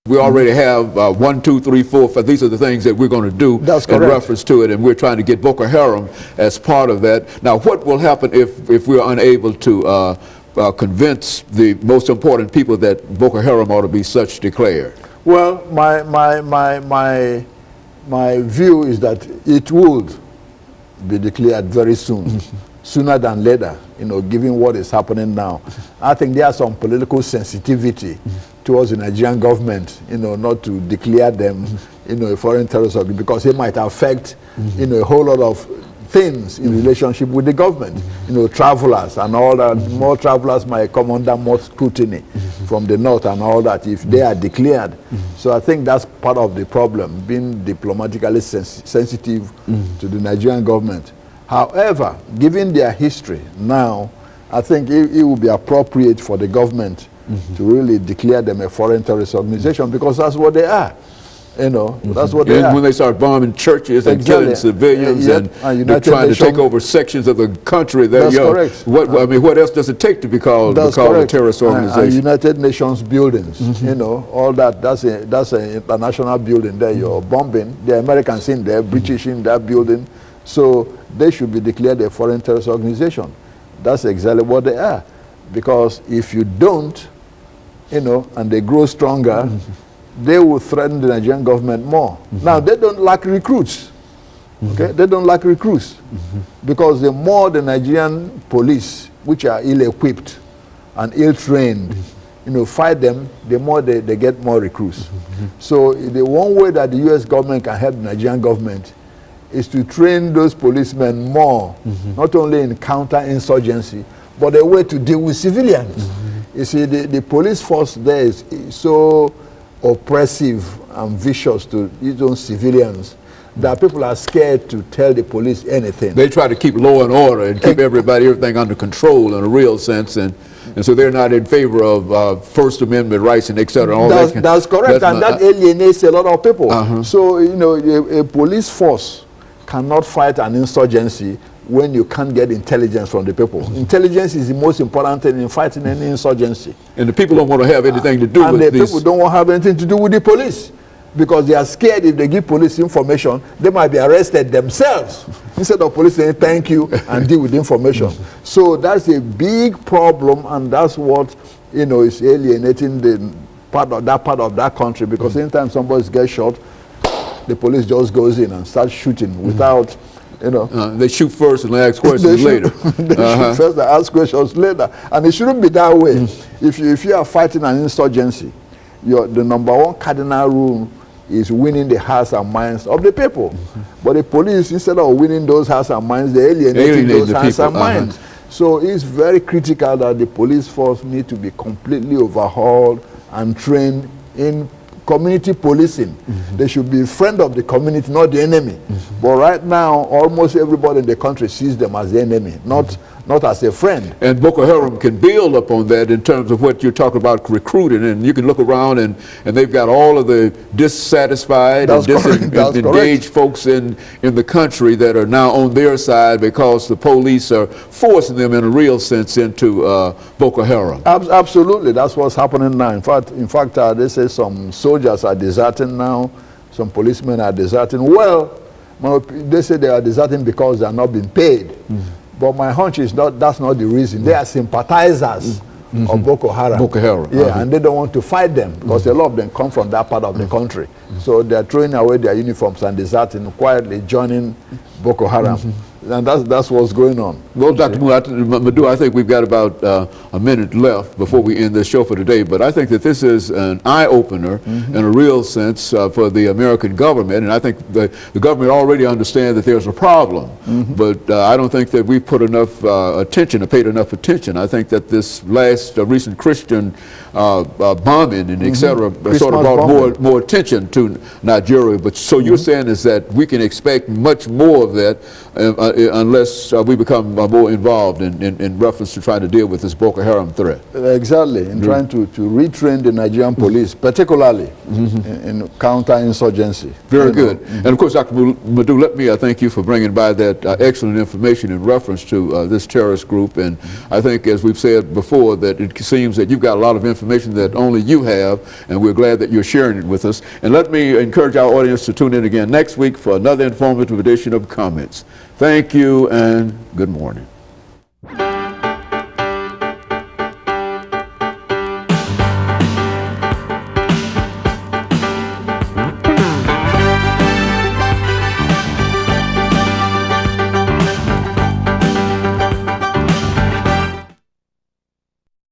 We already have 1, 2, 3, 4, 5. These are the things that we're going to do in reference to it, and we're trying to get Boko Haram as part of that. Now, what will happen if we're unable to convince the most important people that Boko Haram ought to be such declared? Well, my view is that it would be declared very soon, sooner than later, given what is happening now. I think there are some political sensitivity towards the Nigerian government, not to declare them, a foreign terrorist organization, because it might affect, a whole lot of things in relationship with the government. Travelers and all that. More travelers might come under more scrutiny from the north and all that if they are declared. So I think that's part of the problem, being diplomatically sensitive to the Nigerian government. However, given their history now, I think it would be appropriate for the government to really declare them a foreign terrorist organization, because that's what they are. That's what they are. When they start bombing churches and killing civilians and they're trying to take over sections of the country, that's correct. What else does it take to be called a terrorist organization? And United Nations buildings, all that. That's an international building there. You're bombing. The Americans in there, British in that building. So they should be declared a foreign terrorist organization. That's exactly what they are. Because if you don't, and they grow stronger, they will threaten the Nigerian government more. Now, they don't lack recruits. Okay? They don't lack recruits. Because the more the Nigerian police, which are ill-equipped and ill-trained, fight them, the more they get more recruits. So the one way that the U.S. government can help the Nigerian government is to train those policemen more, not only in counter-insurgency, but a way to deal with civilians. You see, the police force there is so oppressive and vicious to its own civilians that people are scared to tell the police anything. They try to keep law and order and keep everything under control in a real sense, and so they're not in favor of First Amendment rights and et cetera. That's correct, and that alienates a lot of people. So, a police force cannot fight an insurgency when you can't get intelligence from the people. Intelligence is the most important thing in fighting any insurgency. And the people don't want to have anything to do with this. And the people don't want to have anything to do with the police, because they are scared if they give police information, they might be arrested themselves, instead of police saying thank you and deal with the information. So that's a big problem, and that's what is alienating that part of that country, because anytime somebody gets shot, the police just goes in and starts shooting without they shoot first and ask questions later. They shoot first and ask questions later. And it shouldn't be that way. If you are fighting an insurgency, the number one cardinal rule is winning the hearts and minds of the people. But the police, instead of winning those hearts and minds, they alienate those hearts and minds. So it's very critical that the police force need to be completely overhauled and trained in community policing. They should be a friend of the community, not the enemy. But right now, almost everybody in the country sees them as the enemy, not as a friend. And Boko Haram can build upon that in terms of what you're talking about recruiting. And you can look around and they've got all of the dissatisfied and disengaged folks in the country that are now on their side because the police are forcing them in a real sense into Boko Haram. Absolutely, that's what's happening now. In fact, they say some soldiers are deserting now, some policemen are deserting. Well, they say they are deserting because they are not being paid. But my hunch is that's not the reason. They are sympathizers of Boko Haram. Boko Haram. Yeah, and they don't want to fight them because a lot of them come from that part of the country. So they're throwing away their uniforms and deserting, quietly joining Boko Haram. And that's what's going on. Well, Dr. Madu, I think we've got about a minute left before we end this show for today, but I think that this is an eye-opener in a real sense for the American government, and I think the government already understands that there's a problem, but I don't think that we've put enough attention or paid enough attention. I think that this last recent Christian bombing and et cetera sort of brought more attention to Nigeria, but so you're saying is that we can expect much more of that unless we become more involved in reference to trying to deal with this Boko Haram threat. Exactly, in trying to retrain the Nigerian police, particularly in counter-insurgency. Very good. And of course, Dr. Madu, let me thank you for bringing by that excellent information in reference to this terrorist group. And I think, as we've said before, that it seems that you've got a lot of information information that only you have, and we're glad that you're sharing it with us. And let me encourage our audience to tune in again next week for another informative edition of Comments. Thank you and good morning.